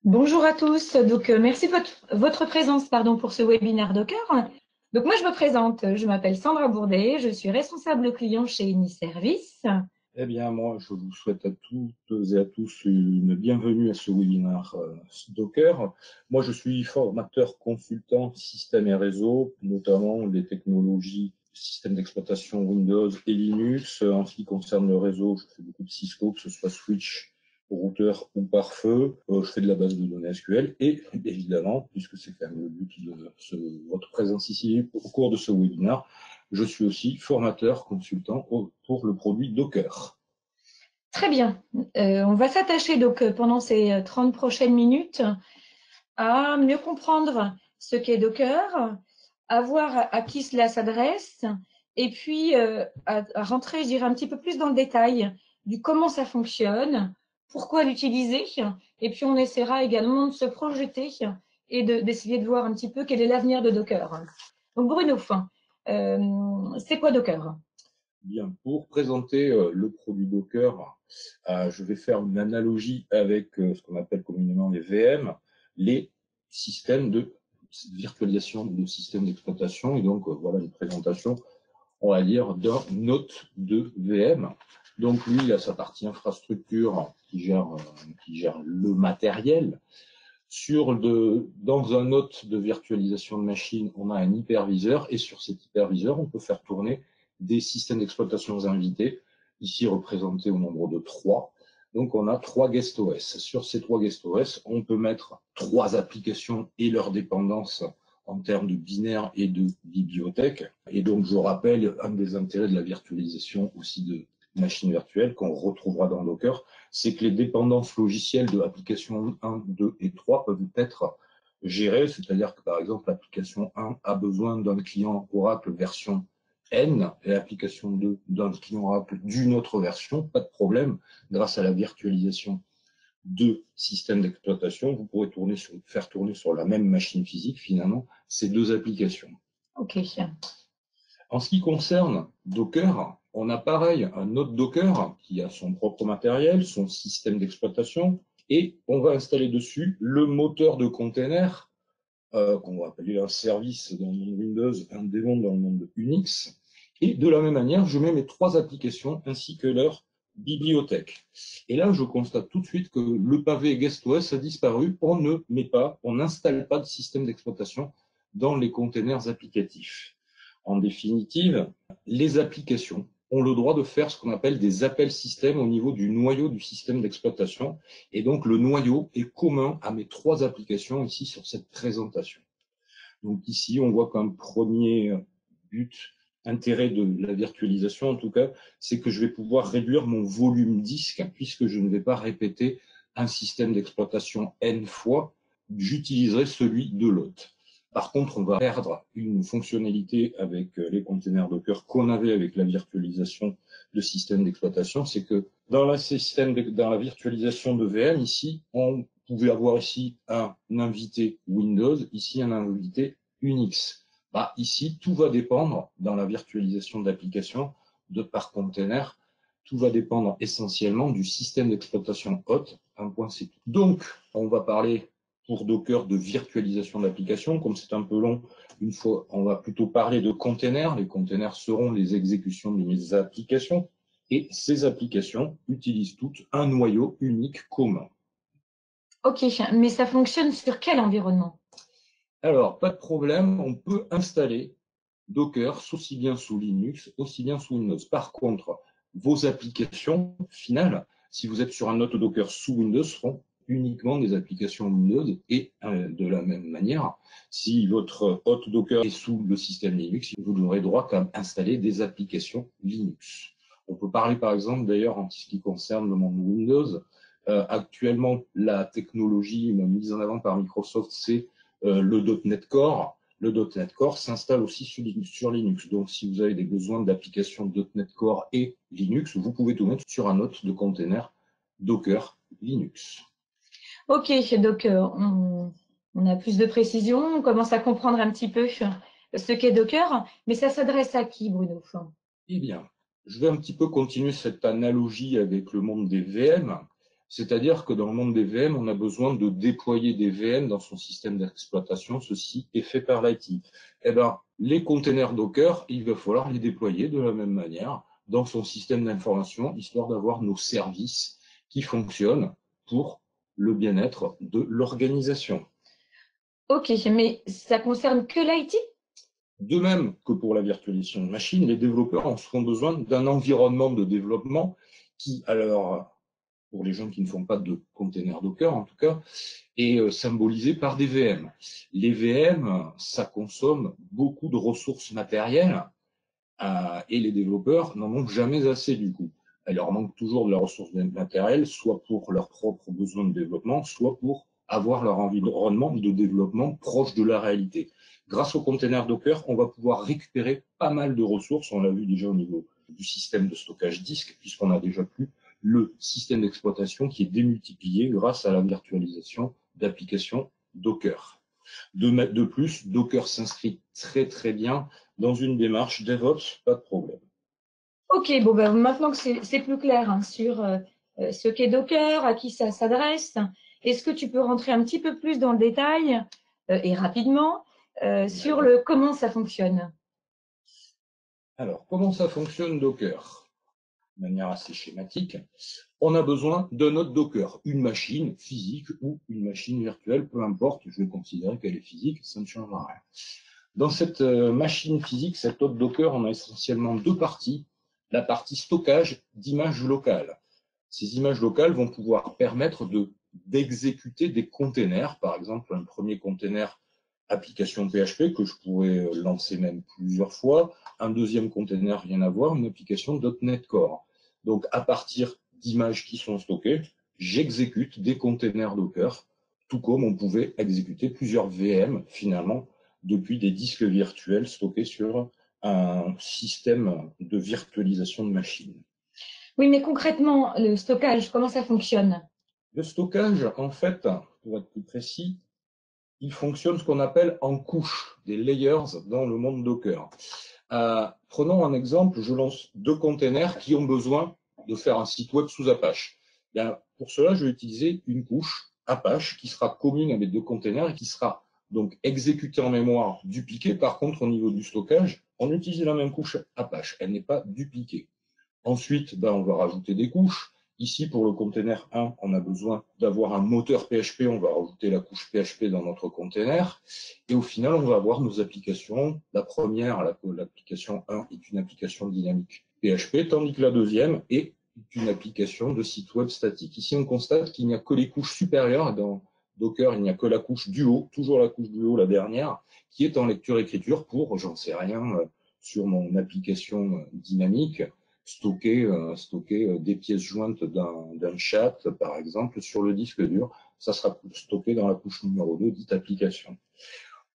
Bonjour à tous. Merci de votre présence pour ce webinaire Docker. Donc, moi, je me présente. Je m'appelle Sandra Bourdet. Je suis responsable client chez Iniservice. Eh bien, moi, je vous souhaite à toutes et à tous une bienvenue à ce webinaire Docker. Moi, je suis formateur consultant système et réseau, notamment les technologies système d'exploitation Windows et Linux. En ce qui concerne le réseau, je fais beaucoup de Cisco, que ce soit switch, routeur ou pare-feu. Je fais de la base de données SQL et évidemment, puisque c'est quand même le but de votre présence ici au cours de ce webinaire, je suis aussi formateur consultant pour le produit Docker. Très bien. On va s'attacher pendant ces 30 prochaines minutes à mieux comprendre ce qu'est Docker, à voir à qui cela s'adresse et puis à rentrer, je dirais, un petit peu plus dans le détail du comment ça fonctionne, pourquoi l'utiliser, et puis on essaiera également de se projeter et d'essayer de voir un petit peu quel est l'avenir de Docker. Donc Bruno, c'est quoi Docker? Bien, pour présenter le produit Docker, je vais faire une analogie avec ce qu'on appelle communément les VM, les systèmes de virtualisation de systèmes d'exploitation. Et donc, voilà une présentation, on va dire, d'un hôte de VM. Donc, lui, il a sa partie infrastructure qui gère le matériel. Dans un hôte de virtualisation de machine, on a un hyperviseur et sur cet hyperviseur, on peut faire tourner des systèmes d'exploitation invités, ici représentés au nombre de 3. Donc, on a 3 guest OS. Sur ces 3 guest OS, on peut mettre 3 applications et leurs dépendances en termes de binaire et de bibliothèque. Et donc, je rappelle, un des intérêts de la virtualisation aussi de machines virtuelles qu'on retrouvera dans Docker, c'est que les dépendances logicielles de l'application 1, 2 et 3 peuvent être gérées, c'est-à-dire que par exemple l'application 1 a besoin d'un client Oracle version N et l'application 2 d'un client Oracle d'une autre version, pas de problème, grâce à la virtualisation de systèmes d'exploitation, vous pourrez faire tourner sur la même machine physique finalement ces deux applications. Ok. En ce qui concerne Docker, on a pareil un autre Docker qui a son propre matériel, son système d'exploitation, et on va installer dessus le moteur de container, qu'on va appeler un service dans le monde Windows, un démon dans le monde Unix. Et de la même manière, je mets mes 3 applications ainsi que leur bibliothèque. Et là, je constate tout de suite que le pavé GuestOS a disparu. On n'installe pas de système d'exploitation dans les containers applicatifs. En définitive, les applications ont le droit de faire ce qu'on appelle des appels système au niveau du noyau du système d'exploitation. Et donc, le noyau est commun à mes 3 applications ici sur cette présentation. Donc ici, on voit qu'un premier but, intérêt de la virtualisation en tout cas, c'est que je vais pouvoir réduire mon volume disque puisque je ne vais pas répéter un système d'exploitation N fois, j'utiliserai celui de l'hôte. Par contre, on va perdre une fonctionnalité avec les containers Docker qu'on avait avec la virtualisation de systèmes d'exploitation, c'est que dans la virtualisation de VM, ici, on pouvait avoir ici un invité Windows, ici un invité Unix. Bah, ici, tout va dépendre, dans la virtualisation d'applications par container, tout va dépendre essentiellement du système d'exploitation hôte, un point c'est tout. Donc, on va parler pour Docker de virtualisation d'applications. Comme c'est un peu long, on va plutôt parler de containers. Les containers seront les exécutions de mes applications. Et ces applications utilisent toutes un noyau unique commun. Ok, mais ça fonctionne sur quel environnement? Alors, pas de problème, on peut installer Docker aussi bien sous Linux, aussi bien sous Windows. Par contre, vos applications finales, si vous êtes sur un autre Docker sous Windows, seront uniquement des applications Windows et de la même manière, si votre hôte Docker est sous le système Linux, vous n'aurez droit qu'à installer des applications Linux. On peut parler par exemple d'ailleurs en ce qui concerne le monde Windows. Actuellement, la technologie mise en avant par Microsoft, c'est le .NET Core. Le .NET Core s'installe aussi sur Linux. Donc, si vous avez des besoins d'applications .NET Core et Linux, vous pouvez tout mettre sur un hôte de container Docker Linux. Ok, on a plus de précision, on commence à comprendre un petit peu ce qu'est Docker, mais ça s'adresse à qui, Bruno? Eh bien, je vais un petit peu continuer cette analogie avec le monde des VM. C'est-à-dire que dans le monde des VM, on a besoin de déployer des VM dans son système d'exploitation. Ceci est fait par l'IT. Eh ben, les containers Docker, il va falloir les déployer de la même manière dans son système d'information, histoire d'avoir nos services qui fonctionnent pour le bien-être de l'organisation. Ok, mais ça concerne que l'IT? De même que pour la virtualisation de machines, les développeurs auront besoin d'un environnement de développement qui, alors, pour les gens qui ne font pas de containers Docker en tout cas, est symbolisé par des VM. Les VM, ça consomme beaucoup de ressources matérielles et les développeurs n'en ont jamais assez du coup. Il leur manque toujours de la ressource matérielle, soit pour leurs propres besoins de développement, soit pour avoir leur environnement de développement proche de la réalité. Grâce au container Docker, on va pouvoir récupérer pas mal de ressources. On l'a vu déjà au niveau du système de stockage disque, puisqu'on a déjà plus le système d'exploitation qui est démultiplié grâce à la virtualisation d'applications Docker. De plus, Docker s'inscrit très très bien dans une démarche DevOps, pas de problème. Ok, bon, ben, maintenant que c'est plus clair hein, sur ce qu'est Docker, à qui ça s'adresse, est-ce que tu peux rentrer un petit peu plus dans le détail et rapidement sur le comment ça fonctionne? Alors, comment ça fonctionne Docker? De manière assez schématique, on a besoin de notre Docker, une machine physique ou une machine virtuelle, peu importe, je vais considérer qu'elle est physique, ça ne changera rien. Dans cette machine physique, cette hôte Docker, on a essentiellement deux parties. La partie stockage d'images locales. Ces images locales vont pouvoir permettre d'exécuter des containers, par exemple un premier container application PHP que je pourrais lancer même plusieurs fois, un deuxième container rien à voir, une application .NET Core. Donc à partir d'images qui sont stockées, j'exécute des containers Docker, tout comme on pouvait exécuter plusieurs VM finalement depuis des disques virtuels stockés sur un système de virtualisation de machines. Oui, mais concrètement, le stockage, comment ça fonctionne? Le stockage, en fait, pour être plus précis, il fonctionne ce qu'on appelle en couches, des layers dans le monde Docker. Prenons un exemple, je lance deux containers qui ont besoin de faire un site web sous Apache. Bien, pour cela, je vais utiliser une couche Apache qui sera commune à mes deux containers et qui sera donc exécutée en mémoire, dupliquée. Par contre, au niveau du stockage, on utilise la même couche Apache, elle n'est pas dupliquée. Ensuite, on va rajouter des couches. Ici, pour le container 1, on a besoin d'avoir un moteur PHP. On va rajouter la couche PHP dans notre container. Et au final, on va avoir nos applications. La première, l'application 1, est une application dynamique PHP, tandis que la deuxième est une application de site web statique. Ici, on constate qu'il n'y a que les couches supérieures. Dans Docker, il n'y a que la couche du haut, toujours la couche du haut, la dernière, qui est en lecture-écriture pour, j'en sais rien, sur mon application dynamique, stocker des pièces jointes d'un chat, par exemple, sur le disque dur. Ça sera stocké dans la couche numéro 2, dite application.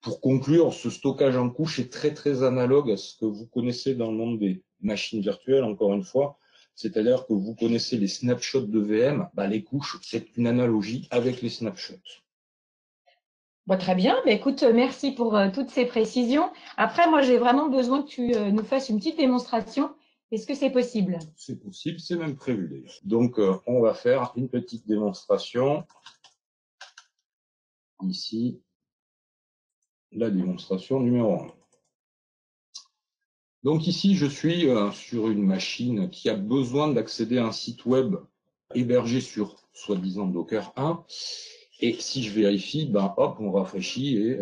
Pour conclure, ce stockage en couche est très très analogue à ce que vous connaissez dans le monde des machines virtuelles, encore une fois. C'est-à-dire que vous connaissez les snapshots de VM, les couches, c'est une analogie avec les snapshots. Bon, très bien. Bah, écoute, merci pour toutes ces précisions. Après, moi, j'ai vraiment besoin que tu nous fasses une petite démonstration. Est-ce que c'est possible? C'est possible, c'est même prévu d'ailleurs. Donc, on va faire une petite démonstration. Ici, la démonstration numéro 1. Donc ici, je suis sur une machine qui a besoin d'accéder à un site web hébergé sur soi-disant Docker 1. Et si je vérifie, hop, on rafraîchit et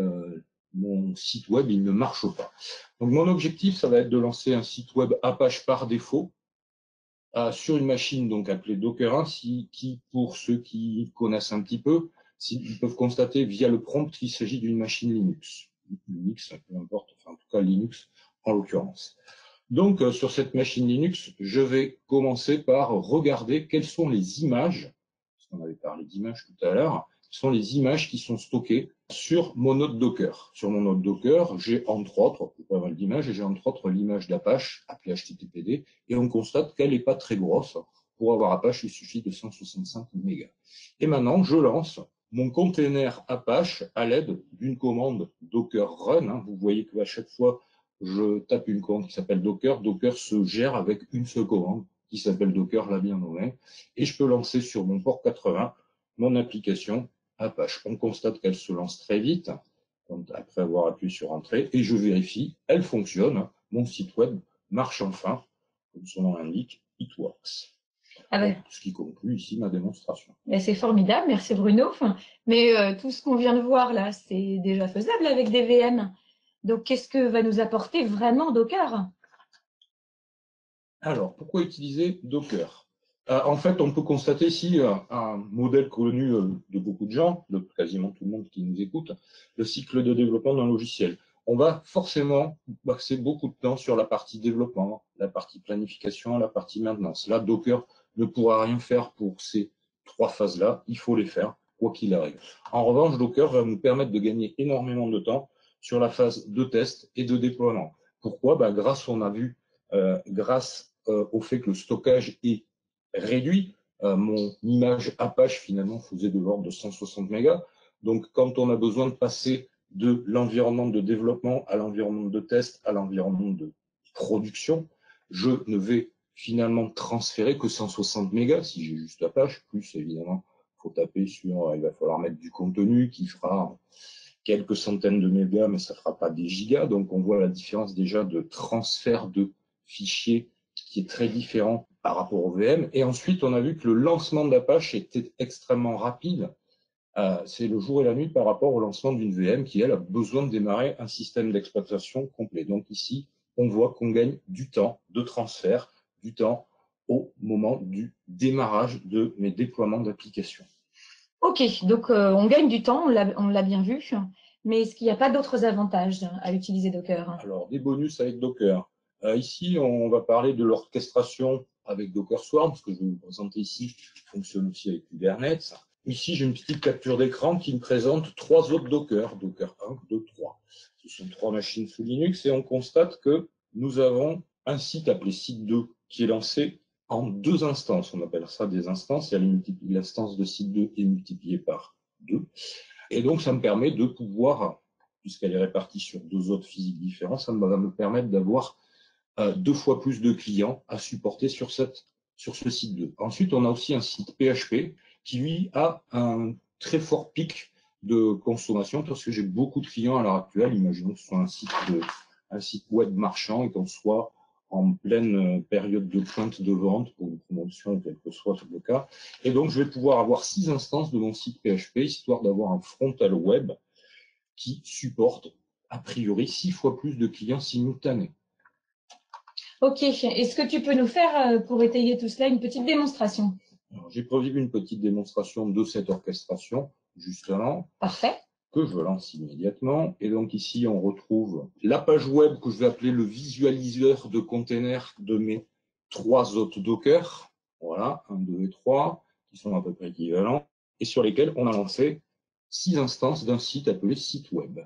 mon site web, il ne marche pas. Donc mon objectif, ça va être de lancer un site web Apache par défaut sur une machine donc appelée Docker 1, qui, pour ceux qui connaissent un petit peu, ils peuvent constater via le prompt qu'il s'agit d'une machine Linux. Linux, peu importe, enfin en tout cas Linux en l'occurrence. Donc sur cette machine Linux, je vais commencer par regarder quelles sont les images, parce qu'on avait parlé d'images tout à l'heure, sont les images qui sont stockées sur mon node Docker. Sur mon node Docker, j'ai entre autres pas mal d'images, et j'ai entre autres l'image d'Apache, appelée HTTPD, et on constate qu'elle n'est pas très grosse. Pour avoir Apache, il suffit de 165 mégas. Et maintenant, je lance mon container Apache à l'aide d'une commande Docker Run. Vous voyez qu'à chaque fois, je tape une commande qui s'appelle Docker. Docker se gère avec une seule commande, qui s'appelle Docker, l'a bien nommé, et je peux lancer sur mon port 80 mon application Apache. On constate qu'elle se lance très vite après avoir appuyé sur Entrée, et je vérifie, elle fonctionne, mon site web marche enfin, comme son nom l'indique, it works. Ah Donc, ben, ce qui conclut ici ma démonstration. c'est formidable, merci Bruno. Mais tout ce qu'on vient de voir là, c'est déjà faisable avec des VM. Donc, qu'est-ce que va nous apporter vraiment Docker? Alors, pourquoi utiliser Docker? En fait, on peut constater ici un modèle connu de beaucoup de gens, de quasiment tout le monde qui nous écoute, le cycle de développement d'un logiciel. On va forcément passer beaucoup de temps sur la partie développement, la partie planification, la partie maintenance. Là, Docker ne pourra rien faire pour ces trois phases-là. Il faut les faire, quoi qu'il arrive. En revanche, Docker va nous permettre de gagner énormément de temps sur la phase de test et de déploiement. Pourquoi? Grâce au fait que le stockage est réduit. Mon image Apache, finalement, faisait de l'ordre de 160 mégas. Donc, quand on a besoin de passer de l'environnement de développement à l'environnement de test, à l'environnement de production, je ne vais finalement transférer que 160 mégas si j'ai juste Apache, plus évidemment, il faut taper sur, il va falloir mettre du contenu qui fera quelques centaines de mégas, mais ça ne fera pas des gigas. Donc, on voit la différence déjà de transfert de fichiers qui est très différent par rapport au VM. Et ensuite, on a vu que le lancement d'Apache était extrêmement rapide. C'est le jour et la nuit par rapport au lancement d'une VM qui, elle, a besoin de démarrer un système d'exploitation complet. Donc ici, on voit qu'on gagne du temps de transfert, du temps au moment du démarrage de mes déploiements d'applications. Ok, donc on gagne du temps, on l'a bien vu. Mais est-ce qu'il n'y a pas d'autres avantages à utiliser Docker? Alors, des bonus avec Docker. Ici, on va parler de l'orchestration avec Docker Swarm, ce que je vais vous présenter ici fonctionne aussi avec Kubernetes. Ici, j'ai une petite capture d'écran qui me présente trois autres Docker, Docker 1, 2, 3. Ce sont trois machines sous Linux et on constate que nous avons un site appelé site 2 qui est lancé en deux instances. On appelle ça des instances. L'instance de site 2 est multipliée par 2. Et donc, ça me permet de pouvoir, puisqu'elle est répartie sur deux autres physiques différents, ça va me permettre d'avoir deux fois plus de clients à supporter sur ce site 2. Ensuite, on a aussi un site PHP qui, lui, a un très fort pic de consommation parce que j'ai beaucoup de clients à l'heure actuelle. Imaginons que ce soit un site web marchand et qu'on soit en pleine période de pointe de vente pour une promotion, quel que soit le cas. Et donc, je vais pouvoir avoir 6 instances de mon site PHP, histoire d'avoir un frontal web qui supporte, a priori, 6 fois plus de clients simultanés. Ok, est-ce que tu peux nous faire, pour étayer tout cela, une petite démonstration? J'ai prévu une petite démonstration de cette orchestration, justement. Parfait. Que je lance immédiatement. Et donc ici, on retrouve la page web que je vais appeler le visualiseur de containers de mes trois autres Docker. Voilà, 1, 2 et 3, qui sont à peu près équivalents, et sur lesquels on a lancé 6 instances d'un site appelé site web.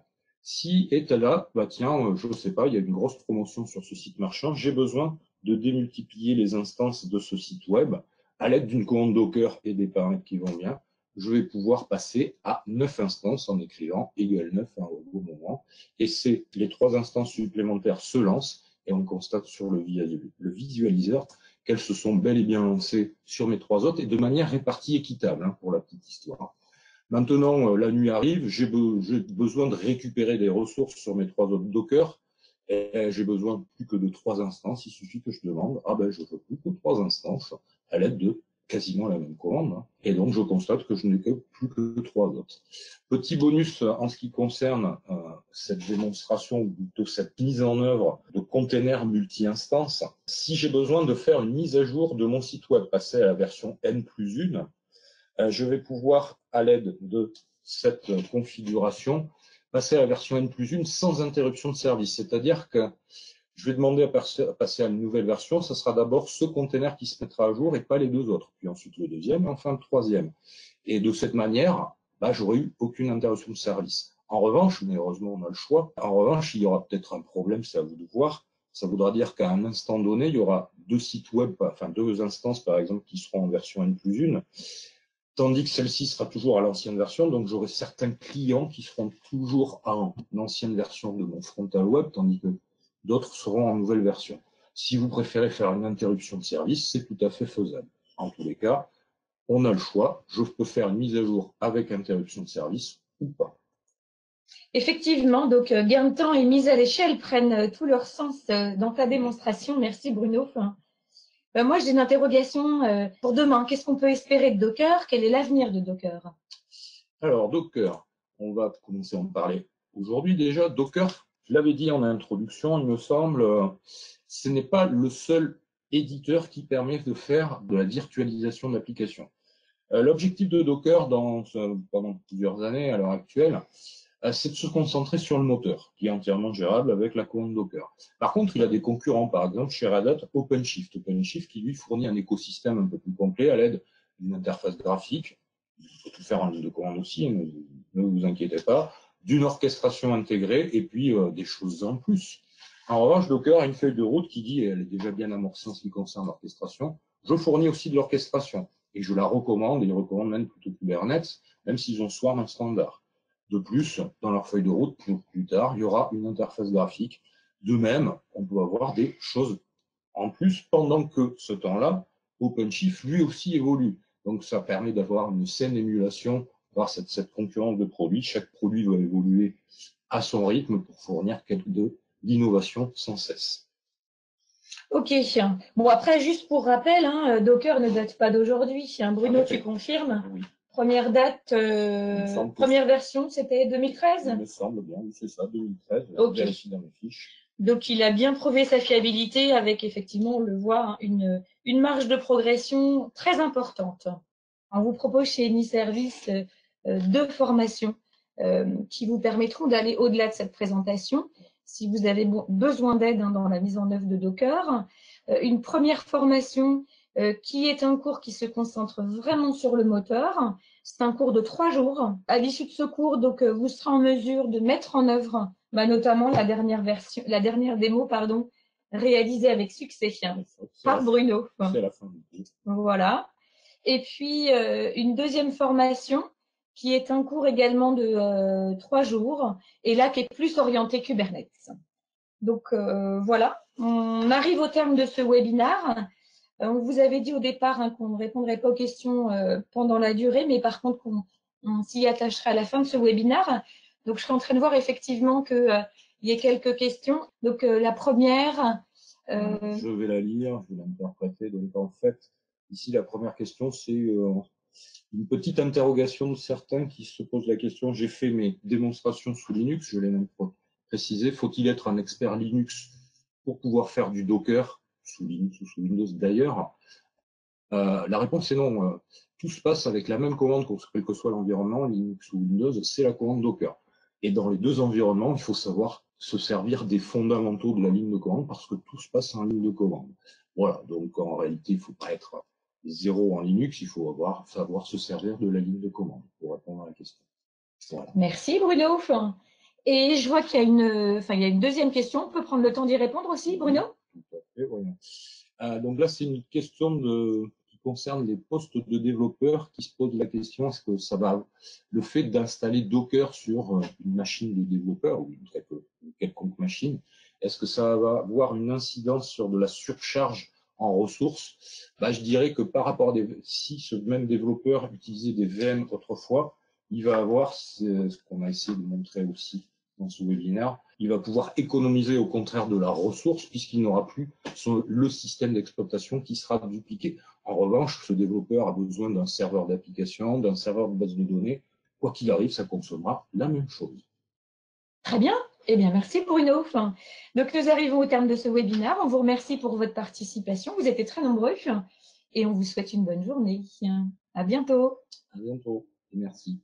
Si est là, bah tiens, je ne sais pas, il y a une grosse promotion sur ce site marchand, j'ai besoin de démultiplier les instances de ce site web à l'aide d'une commande Docker et des paramètres qui vont bien. Je vais pouvoir passer à 9 instances en écrivant égal 9 au bon moment. Et les 3 instances supplémentaires se lancent et on constate sur le visualiseur qu'elles se sont bel et bien lancées sur mes 3 autres et de manière répartie équitable, pour la petite histoire. Maintenant, la nuit arrive, j'ai besoin de récupérer des ressources sur mes 3 autres Docker. Et j'ai besoin plus que de 3 instances. Il suffit que je demande, je veux plus que 3 instances à l'aide de quasiment la même commande. Et donc, je constate que je n'ai plus que 3 autres. Petit bonus en ce qui concerne cette démonstration, ou plutôt cette mise en œuvre de containers multi-instances. Si j'ai besoin de faire une mise à jour de mon site web, passer à la version N+1, je vais pouvoir, à l'aide de cette configuration, passer à la version N+1 sans interruption de service. C'est-à-dire que je vais demander à passer à une nouvelle version. Ce sera d'abord ce container qui se mettra à jour et pas les deux autres. Puis ensuite le deuxième et enfin le troisième. Et de cette manière, j'aurai eu aucune interruption de service. En revanche, mais heureusement on a le choix, en revanche, il y aura peut-être un problème, c'est à vous de voir. Ça voudra dire qu'à un instant donné, il y aura deux sites web, enfin deux instances par exemple, qui seront en version N+1, tandis que celle-ci sera toujours à l'ancienne version. Donc j'aurai certains clients qui seront toujours en ancienne version de mon frontal web, tandis que d'autres seront en nouvelle version. Si vous préférez faire une interruption de service, c'est tout à fait faisable. En tous les cas, on a le choix. Je peux faire une mise à jour avec interruption de service ou pas. Effectivement, donc gain de temps et mise à l'échelle prennent tout leur sens dans ta démonstration. Merci Bruno. Moi, j'ai une interrogation pour demain. Qu'est-ce qu'on peut espérer de Docker? Quel est l'avenir de Docker? Alors, Docker, on va commencer à en parler aujourd'hui déjà. Docker, je l'avais dit en introduction, il me semble, ce n'est pas le seul éditeur qui permet de faire de la virtualisation d'applications. L'objectif de Docker pendant plusieurs années à l'heure actuelle, c'est de se concentrer sur le moteur, qui est entièrement gérable avec la commande Docker. Par contre, il a des concurrents, par exemple chez Red Hat, OpenShift. OpenShift qui lui fournit un écosystème un peu plus complet à l'aide d'une interface graphique. Il peut tout faire en ligne de commande aussi, ne vous inquiétez pas, d'une orchestration intégrée et puis des choses en plus. En revanche, Docker a une feuille de route qui dit, et elle est déjà bien amorcée en ce qui concerne l'orchestration, je fournis aussi de l'orchestration et je la recommande, et ils recommandent même plutôt Kubernetes, même s'ils ont Swarm un standard. De plus, dans leur feuille de route, plus tard, il y aura une interface graphique. De même, on peut avoir des choses en plus pendant que ce temps-là, OpenShift lui aussi évolue. Donc ça permet d'avoir une saine émulation, voir cette concurrence de produits. Chaque produit doit évoluer à son rythme pour fournir de l'innovation sans cesse. Ok. Bon, après, juste pour rappel, Docker ne date pas d'aujourd'hui. Bruno, tu confirmes? Oui. Première date, première version, c'était 2013? Il me semble bien, oui, c'est ça, 2013. Ok. Vérifie dans mes fiches. Donc, il a bien prouvé sa fiabilité avec, effectivement, on le voit, une marge de progression très importante. On vous propose chez Eniservice deux formations qui vous permettront d'aller au-delà de cette présentation. Si vous avez besoin d'aide dans la mise en œuvre de Docker, une première formation qui est un cours qui se concentre vraiment sur le moteur. C'est un cours de 3 jours. À l'issue de ce cours, donc, vous serez en mesure de mettre en œuvre notamment la dernière démo, réalisée avec succès par Bruno. C'est la fin du cours. Voilà. Et puis, une deuxième formation qui est un cours également de 3 jours et là qui est plus orienté Kubernetes. Donc, voilà. On arrive au terme de ce webinaire. On vous avait dit au départ qu'on ne répondrait pas aux questions pendant la durée, mais par contre, on s'y attacherait à la fin de ce webinaire. Donc, je suis en train de voir effectivement qu'il y ait quelques questions. Donc, la première… Je vais la lire, je vais l'interpréter. Donc, en fait, ici, la première question, c'est une petite interrogation de certains qui se posent la question. J'ai fait mes démonstrations sous Linux, je l'ai même précisé. Faut-il être un expert Linux pour pouvoir faire du Docker sous Linux ou sous Windows d'ailleurs? La réponse est non. Tout se passe avec la même commande, quel que soit l'environnement, Linux ou Windows, c'est la commande Docker. Et dans les deux environnements, il faut savoir se servir des fondamentaux de la ligne de commande parce que tout se passe en ligne de commande. Voilà, donc en réalité, il ne faut pas être zéro en Linux, il faut savoir se servir de la ligne de commande pour répondre à la question. Voilà. Merci Bruno. Et je vois qu'il y a une deuxième question. On peut prendre le temps d'y répondre aussi, Bruno? Tout à fait, Bruno. Donc là, c'est une question qui concerne les postes de développeurs qui se posent la question, est-ce que ça va, le fait d'installer Docker sur une machine de développeur ou une quelconque machine, est-ce que ça va avoir une incidence sur de la surcharge en ressources? Je dirais que par rapport si ce même développeur utilisait des VM autrefois, il va avoir ce qu'on a essayé de montrer aussi dans ce webinaire, il va pouvoir économiser au contraire de la ressource puisqu'il n'aura plus le système d'exploitation qui sera dupliqué. En revanche, ce développeur a besoin d'un serveur d'application, d'un serveur de base de données. Quoi qu'il arrive, ça consommera la même chose. Très bien. Eh bien, merci Bruno. Donc, nous arrivons au terme de ce webinaire. On vous remercie pour votre participation. Vous étiez très nombreux et on vous souhaite une bonne journée. À bientôt. À bientôt et merci.